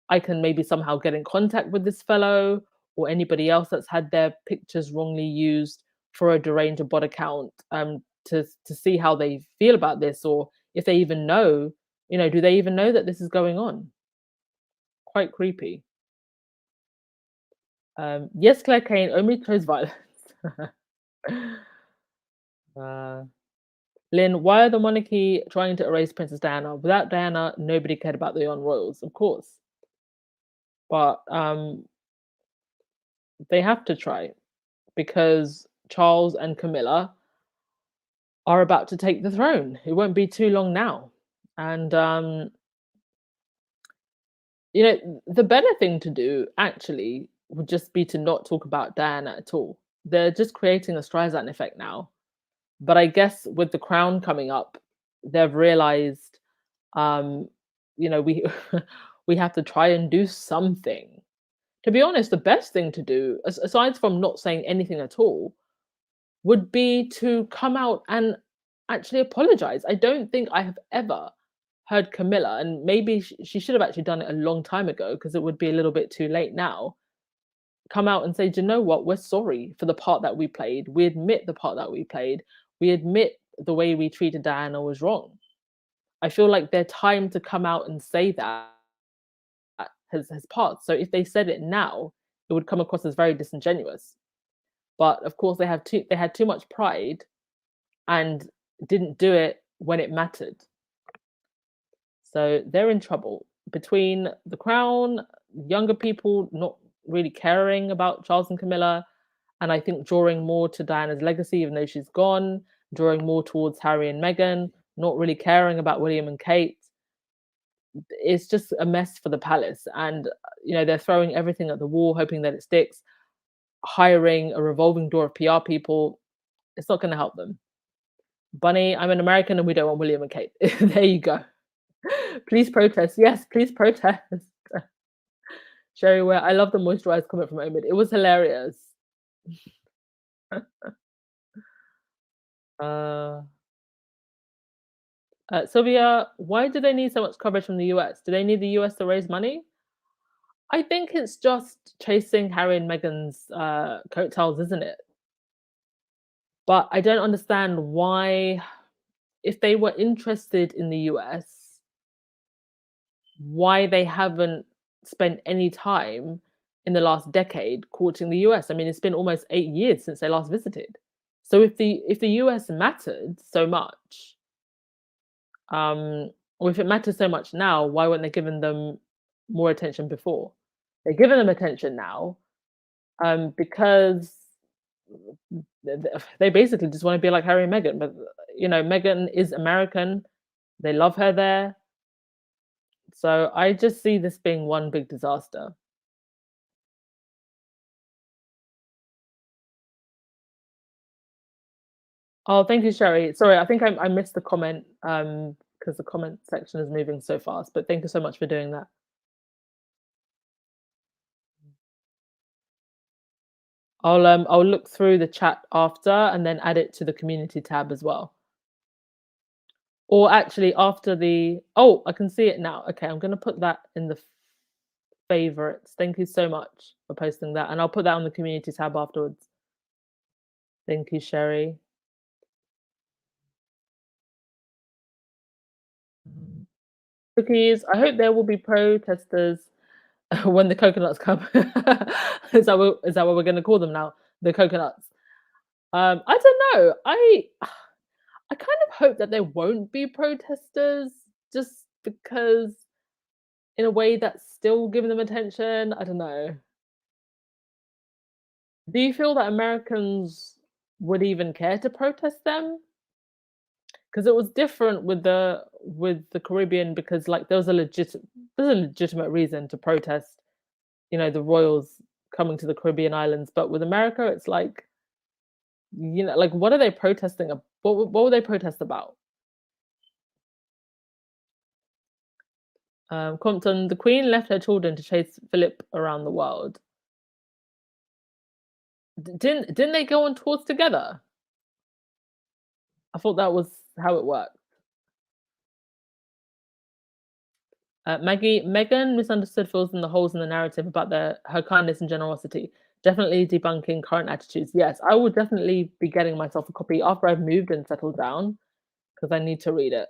I can maybe somehow get in contact with this fellow or anybody else that's had their pictures wrongly used for a deranged bot account, to see how they feel about this, or if they even know, do they even know that this is going on? Quite creepy. Yes, Claire Kane only chose violence. Lynn, why are the monarchy trying to erase Princess Diana? Without Diana, nobody cared about the young royals, of course. But they have to try because Charles and Camilla are about to take the throne. It won't be too long now. And the better thing to do actually would just be to not talk about Diana at all. They're just creating a Streisand effect now But I guess with the crown coming up, they've realized, um, we we have to try and do something. To be honest, the best thing to do, aside from not saying anything at all, would be to come out and actually apologize. I don't think I have ever heard Camilla, and maybe she should have actually done it a long time ago because it would be a little bit too late now. Come out and say, "Do you know what? We're sorry for the part that we played. We admit the part that we played. We admit the way we treated Diana was wrong." I feel like their time to come out and say that has passed. So if they said it now, it would come across as very disingenuous. But of course, they had too much pride and didn't do it when it mattered. So they're in trouble between the crown, younger people not really caring about Charles and Camilla, and I think drawing more to Diana's legacy, even though she's gone, drawing more towards Harry and Meghan, not really caring about William and Kate. It's just a mess for the palace. And, they're throwing everything at the wall, hoping that it sticks, hiring a revolving door of PR people. It's not going to help them. Bunny, I'm an American and we don't want William and Kate. There you go. Please protest. Yes, please protest. Sherry Ware, I love the moisturized comment from Omid. It was hilarious. uh, Sylvia, why do they need so much coverage from the US? Do they need the US to raise money? I think it's just chasing Harry and Meghan's coattails, isn't it? But I don't understand why, if they were interested in the US, why they haven't spent any time in the last decade courting the US. I mean, it's been almost 8 years since they last visited. So if the US mattered so much, or if it matters so much now, why weren't they giving them more attention before? They're giving them attention now, because they basically just want to be like Harry and Meghan. But Meghan is American. They love her there. So I just see this being one big disaster. Oh, thank you, Sherry. Sorry, I think I missed the comment because the comment section is moving so fast. But thank you so much for doing that. I'll look through the chat after and then add it to the community tab as well. Or actually after I can see it now. Okay, I'm gonna put that in the favorites. Thank you so much for posting that. And I'll put that on the community tab afterwards. Thank you, Sherry. Cookies. I hope there will be protesters when the coconuts come. Is that what we're gonna call them now? The coconuts. I don't know. I kind of hope that there won't be protesters just because in a way that's still giving them attention. I don't know. Do you feel that Americans would even care to protest them? Because it was different with the Caribbean because like there's a legitimate reason to protest, the royals coming to the Caribbean islands. But with America, it's like, like what are they protesting? What would they protest about? Compton, the Queen left her children to chase Philip around the world. Didn't they go on tours together? I thought that was how it worked. Maggie, Megan misunderstood fills in the holes in the narrative about her kindness and generosity. Definitely debunking current attitudes. Yes, I will definitely be getting myself a copy after I've moved and settled down because I need to read it.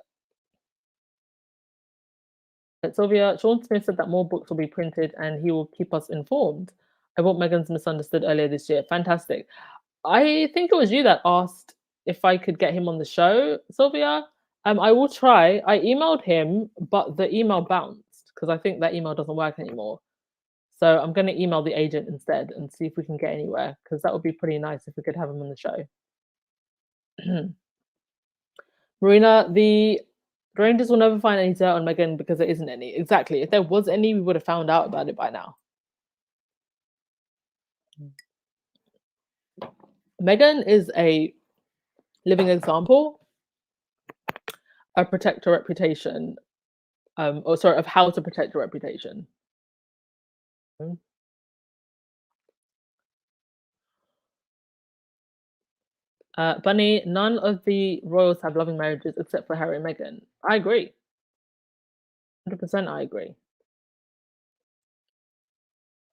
Sylvia, Sean Smith said that more books will be printed and he will keep us informed. I bought Megan's Misunderstood earlier this year. Fantastic. I think it was you that asked if I could get him on the show, Sylvia. I will try. I emailed him, but the email bounced because I think that email doesn't work anymore. So I'm going to email the agent instead and see if we can get anywhere because that would be pretty nice if we could have him on the show. Marina, the Rangers will never find any dirt on Megan because there isn't any. Exactly. If there was any, we would have found out about it by now. Megan is a living example, protect your reputation, or sorry, of how to protect your reputation. Mm. Bunny, none of the royals have loving marriages except for Harry and Meghan. I agree. 100% I agree.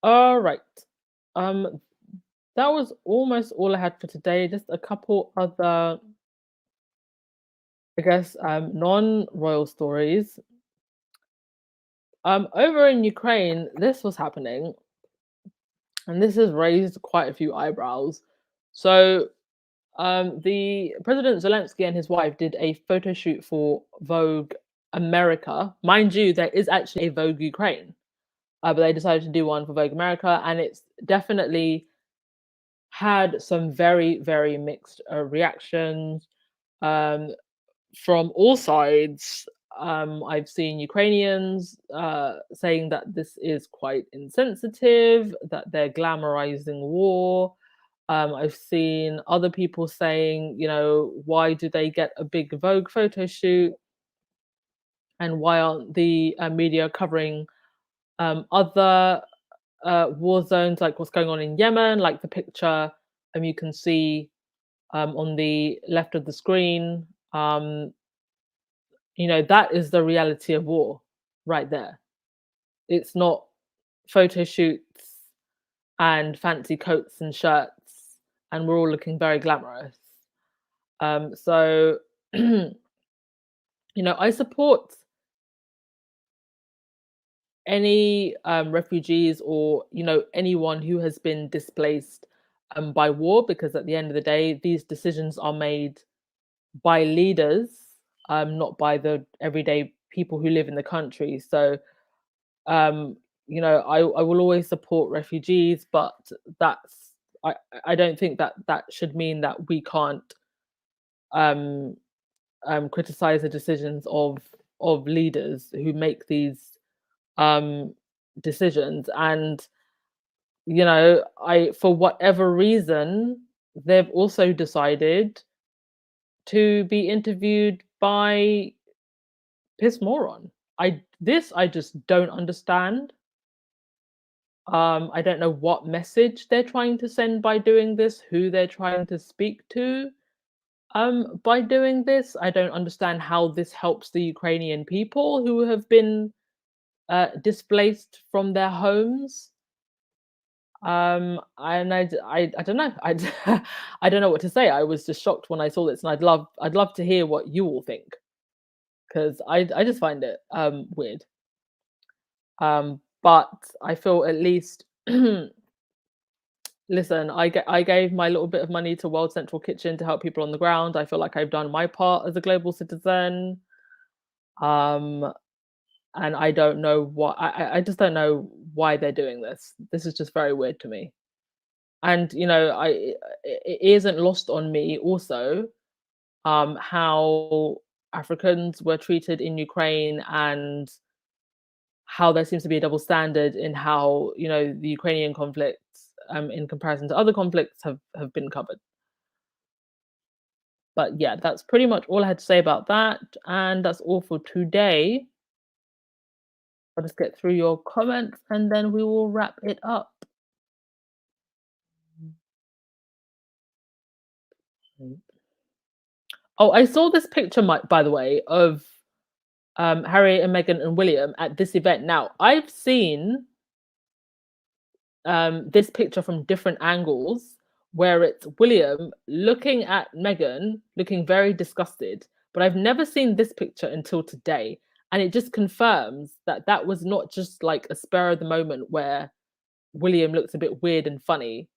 All right. Um, that was almost all I had for today. Just a couple other, I guess, non-royal stories. Over in Ukraine, this was happening, and this has raised quite a few eyebrows. So, the President Zelensky and his wife did a photo shoot for Vogue America. Mind you, there is actually a Vogue Ukraine, but they decided to do one for Vogue America, and it's definitely had some very, very mixed reactions um, from all sides. I've seen Ukrainians saying that this is quite insensitive, that they're glamorizing war. I've seen other people saying, why do they get a big Vogue photo shoot? And why aren't the media covering other war zones, like what's going on in Yemen? Like the picture you can see on the left of the screen. That is the reality of war right there. It's not photo shoots and fancy coats and shirts, and we're all looking very glamorous. So, I support any refugees or anyone who has been displaced by war, because at the end of the day, these decisions are made by leaders, not by the everyday people who live in the country. So, um, I will always support refugees, but that's I, I don't think that that should mean that we can't um, criticize the decisions of leaders who make these um, decisions. And I for whatever reason, they've also decided to be interviewed by Piss Moron. I just don't understand. I don't know what message they're trying to send by doing this, who they're trying to speak to by doing this. I don't understand how this helps the Ukrainian people who have been displaced from their homes. And I don't know. I don't know what to say. I was just shocked when I saw this, and I'd love to hear what you all think, because I just find it weird. But I feel at least listen, I gave my little bit of money to World Central Kitchen to help people on the ground. I feel like I've done my part as a global citizen. Um, and I don't know what I just don't know why they're doing this. This is just very weird to me. And it isn't lost on me also how Africans were treated in Ukraine, and how there seems to be a double standard in how the Ukrainian conflicts in comparison to other conflicts have been covered. But yeah, that's pretty much all I had to say about that, and that's all for today. I'll just get through your comments and then we will wrap it up. Oh, I saw this picture, by the way, of Harry and Meghan and William at this event. Now, I've seen this picture from different angles, where it's William looking at Meghan, looking very disgusted. But I've never seen this picture until today. And it just confirms that that was not just like a spur of the moment where William looks a bit weird and funny.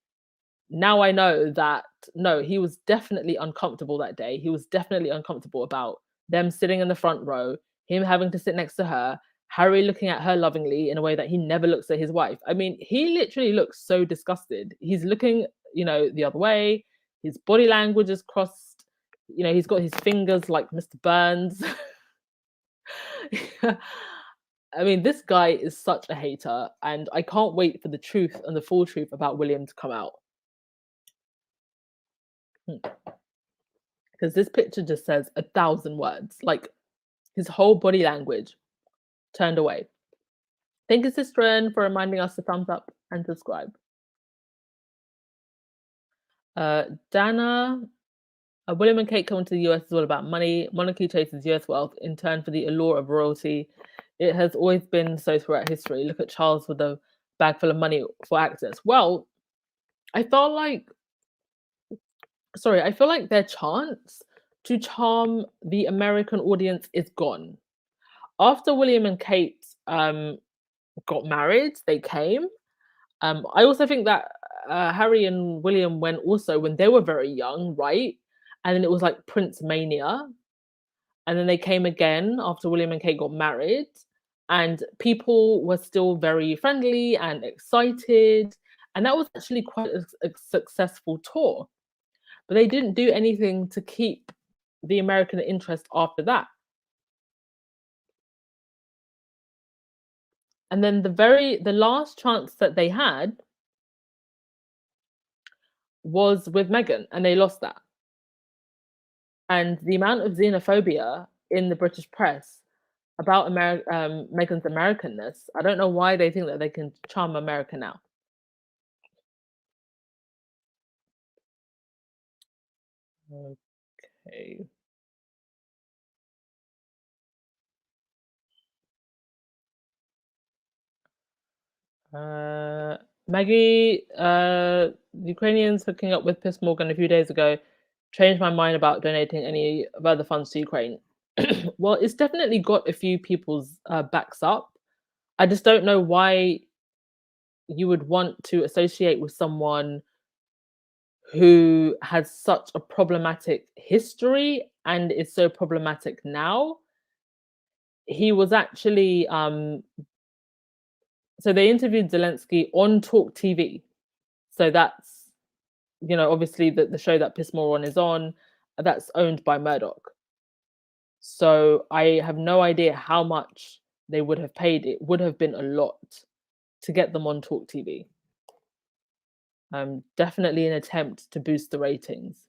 Now I know that no, he was definitely uncomfortable that day. He was definitely uncomfortable about them sitting in the front row, him having to sit next to her, Harry looking at her lovingly in a way that he never looks at his wife. I mean, he literally looks so disgusted. He's looking, the other way. His body language is crossed. He's got his fingers like Mr. Burns. I mean, this guy is such a hater, and I can't wait for the truth and the full truth about William to come out. because this picture just says 1,000 words. Like his whole body language turned away. Thank you, Sister, for reminding us to thumbs up and subscribe. Dana, William and Kate coming to the US is all about money. Monarchy chases US wealth in turn for the allure of royalty. It has always been so throughout history. Look at Charles with a bag full of money for access. Well, I felt like, I feel like their chance to charm the American audience is gone. After William and Kate got married, they came. I also think that Harry and William went also when they were very young, right? And then it was like Prince Mania. And then they came again after William and Kate got married. And people were still very friendly and excited. And that was actually quite a successful tour. But they didn't do anything to keep the American interest after that. And then the last chance that they had was with Meghan, and they lost that. And the amount of xenophobia in the British press about Meghan's Americanness, I don't know why they think that they can charm America now. Okay. Maggie, Ukrainians hooking up with Piss Morgan a few days ago changed my mind about donating any of other funds to Ukraine. Well, it's definitely got a few people's backs up. I just don't know why you would want to associate with someone who has such a problematic history and is so problematic now. He was actually so they interviewed Zelensky on Talk TV. So that's, obviously the show that Piss Moron is on, that's owned by Murdoch. So I have no idea how much they would have paid. It would have been a lot to get them on Talk TV. Definitely an attempt to boost the ratings.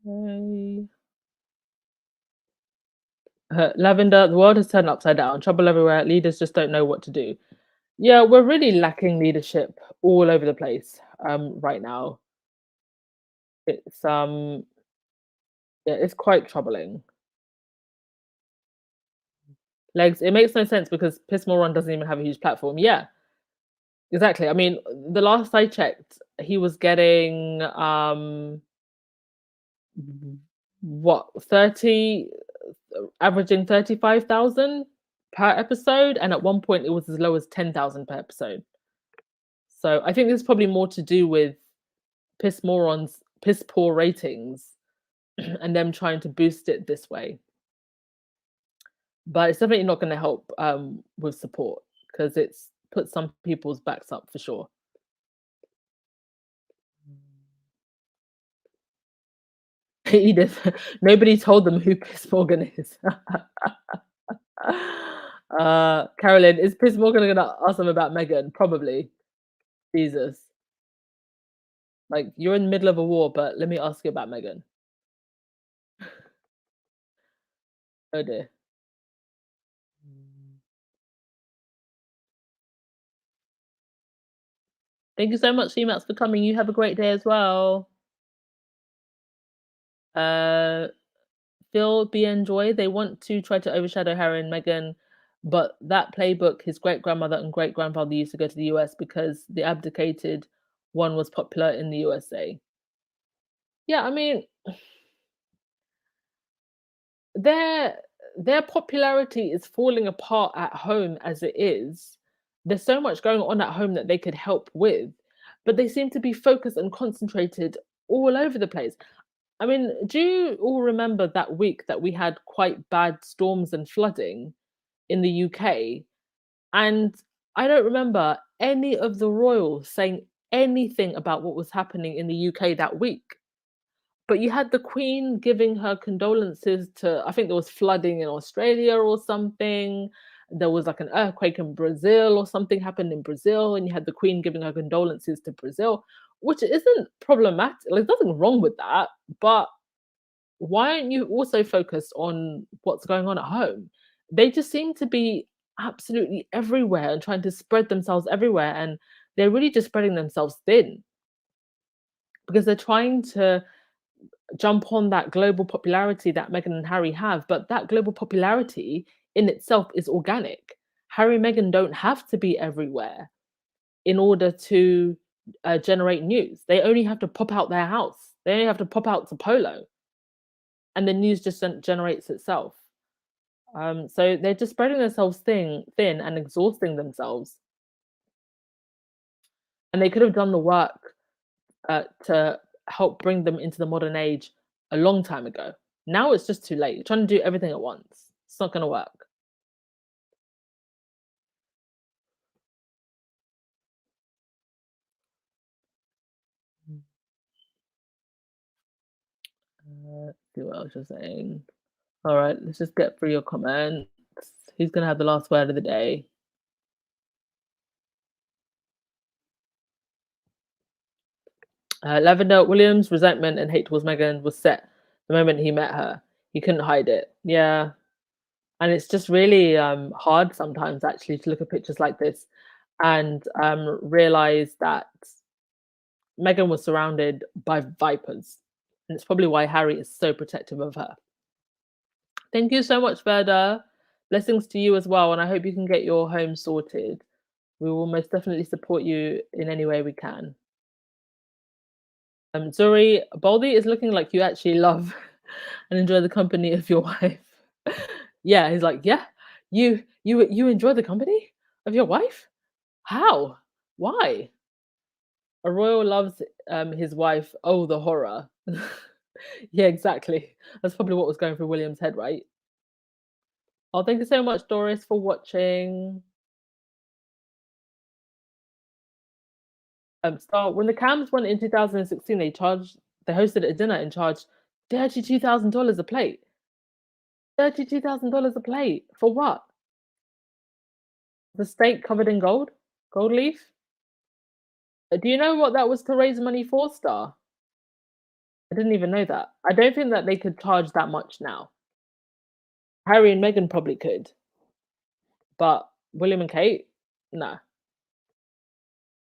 Okay. Lavender, the world has turned upside down. Trouble everywhere. Leaders just don't know what to do. Yeah, we're really lacking leadership all over the place right now. It's yeah, it's quite troubling. Legs, it makes no sense because Piss Moron doesn't even have a huge platform. Yeah, exactly. I mean, the last I checked, he was getting what 30, averaging 35,000 per episode, and at one point it was as low as 10,000 per episode. So I think there's probably more to do with Piss Moron's piss poor ratings and them trying to boost it this way. But it's definitely not going to help with support because it's put some people's backs up for sure. Edith, nobody told them who Piss Morgan is. Carolyn, is Piss Morgan going to ask them about Meghan? Probably. Jesus. Like, you're in the middle of a war, but let me ask you about Meghan. Oh dear. Thank you so much, CMAX, for coming. You have a great day as well. Uh, Phil, be enjoy. They want to try to overshadow Harry and Meghan, but that playbook, his great grandmother and great grandfather used to go to the US because the abdicated one was popular in the USA. Yeah, I mean, their their popularity is falling apart at home as it is. There's so much going on at home that they could help with, but they seem to be focused and concentrated all over the place. I mean, do you all remember that week that we had quite bad storms and flooding in the UK? And I don't remember any of the royals saying anything about what was happening in the UK that week. But you had the Queen giving her condolences to, I think there was flooding in Australia or something. there was like an earthquake in Brazil or something happened in Brazil, and you had the Queen giving her condolences to Brazil, which isn't problematic. Like, there's nothing wrong with that. But why aren't you also focused on what's going on at home? They just seem to be absolutely everywhere and trying to spread themselves everywhere. And they're really just spreading themselves thin because they're trying to jump on that global popularity that Meghan and Harry have. But that global popularity in itself is organic. Harry and Meghan don't have to be everywhere in order to generate news. They only have to pop out their house, they only have to pop out to Polo, and the news just generates itself. So they're just spreading themselves thin and exhausting themselves. And they could have done the work to help bring them into the modern age a long time ago. Now it's just too late. You're trying to do everything at once. It's not going to work. Let's see what else you're saying. All right, let's just get through your comments. Who's going to have the last word of the day? Lavender Williams' resentment and hate towards Meghan was set the moment he met her. He couldn't hide it. Yeah. And it's just really hard sometimes actually to look at pictures like this and realize that Meghan was surrounded by vipers. And it's probably why Harry is so protective of her. Thank you so much, Verda. Blessings to you as well. And I hope you can get your home sorted. We will most definitely support you in any way we can. Zuri, Baldy is looking like you actually love and enjoy the company of your wife. Yeah, he's like, yeah, you enjoy the company of your wife? How? Why? A royal loves his wife. Oh, the horror. Yeah, exactly. That's probably what was going through William's head, right? Oh, thank you so much, Doris, for watching. Star, when the Cams went in 2016, they hosted a dinner and charged $32,000 a plate. $32,000 a plate for what? The steak covered in gold leaf. Do you know what that was to raise money for, Star? I didn't even know that. I don't think that they could charge that much now. Harry and Meghan probably could, but William and Kate, no,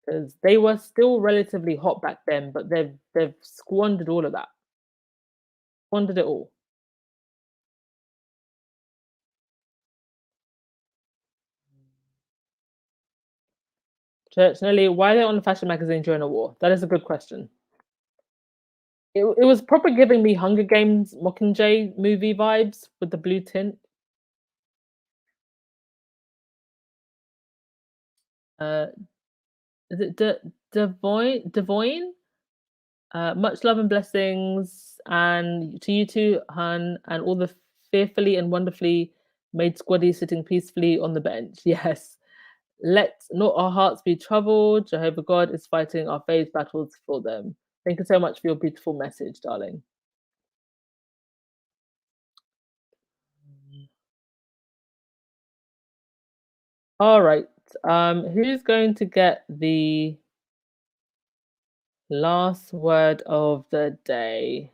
because they were still relatively hot back then, but they've squandered all of that, squandered it all. Church Nelly, why are they on the fashion magazine during a war? That is a good question. It was proper giving me Hunger Games Mockingjay movie vibes with the blue tint. Uh, is it Devoyne? Much love and blessings, and to you too, Han, and all the fearfully and wonderfully made squaddies sitting peacefully on the bench. Yes. Let not our hearts be troubled. Jehovah God is fighting our faith battles for them. Thank you so much for your beautiful message, darling. All right. Who's going to get the last word of the day?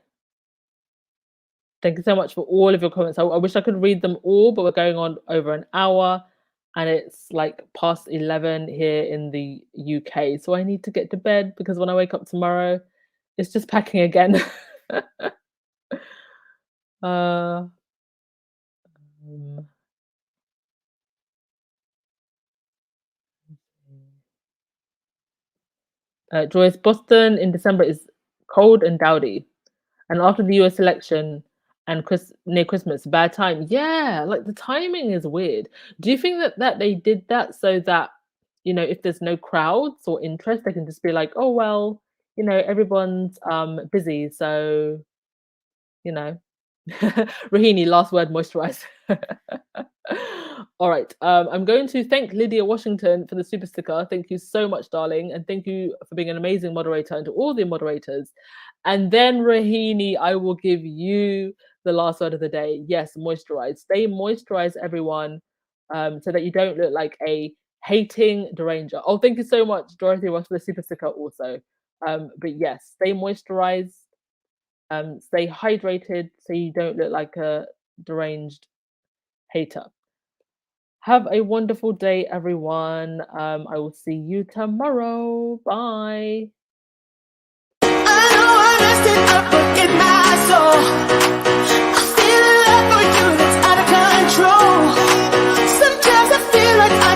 Thank you so much for all of your comments. I wish I could read them all, but we're going on over an hour and it's like past 11 here in the UK. So I need to get to bed because when I wake up tomorrow, it's just packing again. um, Joyce, Boston in December is cold and dowdy. And after the US election and near Christmas, bad time. Yeah, like the timing is weird. Do you think that they did that so that, if there's no crowds or interest, they can just be like, oh well, everyone's busy, so you know. Rahini, last word, moisturize. All right. I'm going to thank Lydia Washington for the super sticker. Thank you so much, darling. And thank you for being an amazing moderator and to all the moderators. And then, Rahini, I will give you the last word of the day. Yes, moisturize. Stay moisturized, everyone. so that you don't look like a hating deranger. Oh, thank you so much, Dorothy Ross, for the super sticker also. But yes, stay moisturized, stay hydrated so you don't look like a deranged hater. Have a wonderful day, everyone. I will see you tomorrow. Bye. I know I messed it up, but in my soul, I feel a love for you that's out of control. Sometimes I feel like I